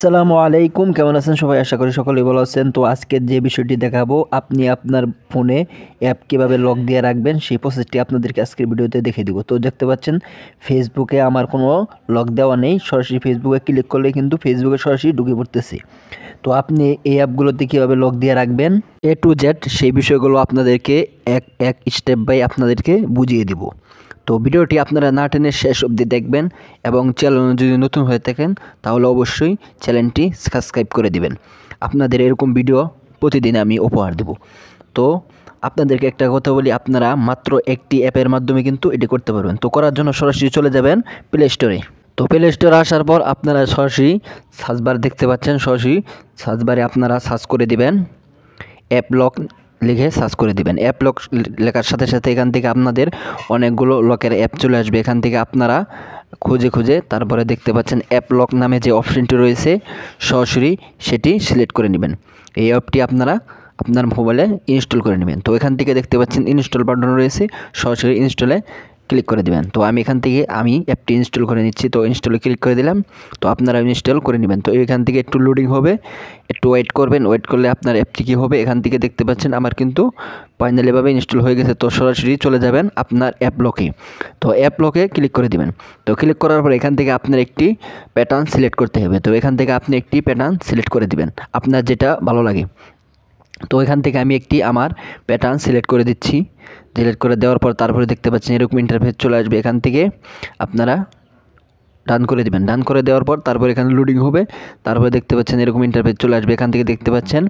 আসসালামু আলাইকুম, কেমন আছেন সবাই? আশা করি সকলেই ভালো আছেন। তো আজকের যে বিষয়টি দেখাবো, আপনি আপনার ফোনে অ্যাপ কীভাবে লক দিয়ে রাখবেন সেই প্রসেসটি আপনাদেরকে আজকের ভিডিওতে দেখিয়ে দিব। তো দেখতে পাচ্ছেন ফেসবুকে আমার কোনো লক দেওয়া নেই, সরাসরি ফেসবুকে ক্লিক করলে কিন্তু ফেসবুকে সরাসরি ঢুকে পড়তেছি। তো আপনি এই অ্যাপগুলোতে কীভাবে লক দিয়ে রাখবেন A to Z সেই বিষয়গুলো আপনাদেরকে এক স্টেপ বাই আপনাদেরকে বুঝিয়ে দিব। তো ভিডিওটি আপনারা না টেনে শেষ অবধি দেখবেন এবং চ্যানেল যদি নতুন হয়ে থাকেন তাহলে অবশ্যই চ্যানেলটি সাবস্ক্রাইব করে দিবেন। আপনাদের এরকম ভিডিও প্রতিদিন আমি উপহার দেব। তো আপনাদেরকে একটা কথা বলি, আপনারা মাত্র একটি অ্যাপের মাধ্যমে কিন্তু এটি করতে পারবেন। তো করার জন্য সরাসরি চলে যাবেন প্লে স্টোরে। তো প্লে স্টোরে আসার পর আপনারা সরাসরি সার্চ বার দেখতে পাচ্ছেন, সরাসরি সার্চ বারে আপনারা সার্চ করে দিবেন অ্যাপ লক লিখে সার্চ করে দিবেন। অ্যাপ লক লেখার সাথে সাথে এখান থেকে আপনাদের অনেকগুলো লকের অ্যাপ চলে আসবে। এখান থেকে আপনারা খুঁজে খুঁজে তারপরে দেখতে পাচ্ছেন অ্যাপ লক নামে যে অপশনটি রয়েছে সরাসরি সেটি সিলেক্ট করে নেবেন। এই অ্যাপটি আপনারা আপনার মোবাইলে ইনস্টল করে নেবেন। তো এখান থেকে দেখতে পাচ্ছেন ইনস্টল বাটন রয়েছে, সরাসরি ইনস্টলে ক্লিক করে দেবেন। তো আমি এখান থেকে অ্যাপটি ইনস্টল করে নিচ্ছি। তো ইনস্টলে ক্লিক করে দিলাম। তো আপনারা ইনস্টল করে নেবেন। তো এখান থেকে একটু লোডিং হবে, একটু ওয়েট করবেন। ওয়েট করলে আপনার অ্যাপটি কী হবে, এখান থেকে দেখতে পাচ্ছেন আমার কিন্তু ফাইনালিভাবে ইনস্টল হয়ে গেছে। তো সরাসরি চলে যাবেন আপনার অ্যাপ লকে। তো অ্যাপ লকে ক্লিক করে দিবেন। তো ক্লিক করার পর এখান থেকে আপনার একটি প্যাটার্ন সিলেক্ট করতে হবে। তো এখান থেকে আপনি একটি প্যাটার্ন সিলেক্ট করে দিবেন আপনার যেটা ভালো লাগে। তো এখান থেকে আমি একটি আমার প্যাটার্ন সিলেক্ট করে দিচ্ছি। সিলেক্ট করে দেওয়ার পর তারপরে দেখতে পাচ্ছেন এরকম ইন্টারফেস চলে আসবে। এখান থেকে আপনারা ডান করে দিবেন। ডান করে দেওয়ার পর তারপর এখানে লোডিং হবে। তারপরে দেখতে পাচ্ছেন এরকম ইন্টারফেস চলে আসবে। এখান থেকে দেখতে পাচ্ছেন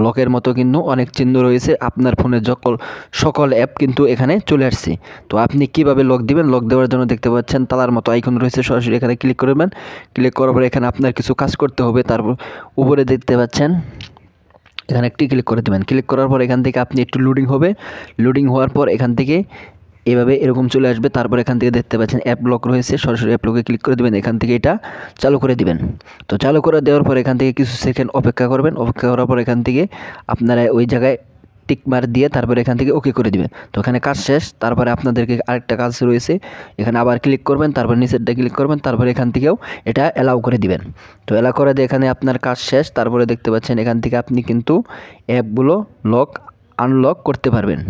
লকের মতো কিন্তু অনেক চিহ্ন রয়েছে। আপনার ফোনের সকল অ্যাপ কিন্তু এখানে চলে আসছে। তো আপনি কিভাবে লক দিবেন, লক দেওয়ার জন্য দেখতে পাচ্ছেন তালার মতো আইকন রয়েছে, সরাসরি এখানে ক্লিক করবেন। ক্লিক করার পর এখানে আপনার কিছু কাজ করতে হবে। তারপর উপরে দেখতে পাচ্ছেন এখানে একটি ক্লিক করে দেবেন। ক্লিক করার পর এখান থেকে আপনি একটু লোডিং হবে। লোডিং হওয়ার পর এখান থেকে এভাবে এরকম চলে আসবে। তারপর এখান থেকে দেখতে পাচ্ছেন অ্যাপ লক রয়েছে, সরাসরি অ্যাপ লকে ক্লিক করে দেবেন। এখান থেকে এটা চালু করে দিবেন। তো চালু করে দেওয়ার পর এখান থেকে কিছু সেকেন্ড অপেক্ষা করবেন। অপেক্ষা করার পর এখান থেকে আপনারা ওই জায়গায় টিক মার দিয়ে তারপরে এখান থেকে ওকে করে দিবেন। তো এখানে কাজ শেষ। তারপরে আপনাদেরকে আরেকটা কাজ রয়েছে, এখানে আবার ক্লিক করবেন, তারপর নিচেরটা ক্লিক করবেন, তারপরে এখান থেকেও এটা অ্যালাউ করে দিবেন। তো অ্যালাউ করে দিয়ে এখানে আপনার কাজ শেষ। তারপরে দেখতে পাচ্ছেন এখান থেকে আপনি কিন্তু অ্যাপগুলো লক আনলক করতে পারবেন।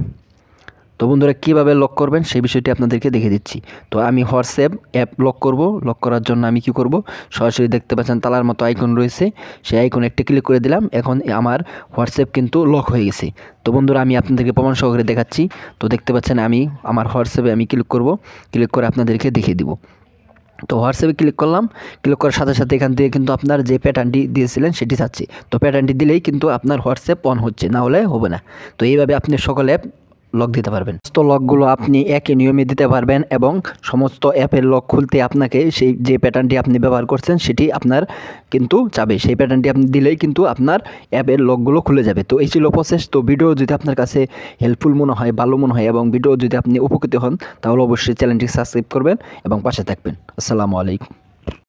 তো বন্ধুরা কীভাবে লক করবেন সেই বিষয়টি আপনাদেরকে দেখিয়ে দিচ্ছি। তো আমি হোয়াটসঅ্যাপ অ্যাপ লক করব। লক করার জন্য আমি কি করব, সরাসরি দেখতে পাচ্ছেন তালার মতো আইকন রয়েছে, সেই আইকনে একটা ক্লিক করে দিলাম। এখন আমার হোয়াটসঅ্যাপ কিন্তু লক হয়ে গেছে। তো বন্ধুরা আমি আপনাদেরকে প্রমাণ সহকারে দেখাচ্ছি। তো দেখতে পাচ্ছেন আমি আমার হোয়াটসঅ্যাপে আমি ক্লিক করব, ক্লিক করে আপনাদেরকে দেখিয়ে দিব। তো হোয়াটসঅ্যাপে ক্লিক করলাম। ক্লিক করার সাথে সাথে এখান থেকে কিন্তু আপনার যে প্যাটার্নটি দিয়েছিলেন সেটি চাচ্ছে। তো প্যাটার্নটি দিলেই কিন্তু আপনার হোয়াটসঅ্যাপ অন হচ্ছে, না হলে হবে না। তো এইভাবে আপনি সকল অ্যাপ লক দিতে পারবেন। সমস্ত লকগুলো আপনি একই নিয়মে দিতে পারবেন এবং সমস্ত অ্যাপের লক খুলতে আপনাকে সেই যে প্যাটার্নটি আপনি ব্যবহার করছেন সেটি আপনার কিন্তু চাবে। সেই প্যাটার্নটি আপনি দিলেই কিন্তু আপনার অ্যাপের লকগুলো খুলে যাবে। তো এই ছিল প্রসেস। তো ভিডিও যদি আপনার কাছে হেল্পফুল মনে হয়, ভালো মনে হয় এবং ভিডিও যদি আপনি উপকৃত হন তাহলে অবশ্যই চ্যানেলটি সাবস্ক্রাইব করবেন এবং পাশে থাকবেন। আসসালামু আলাইকুম।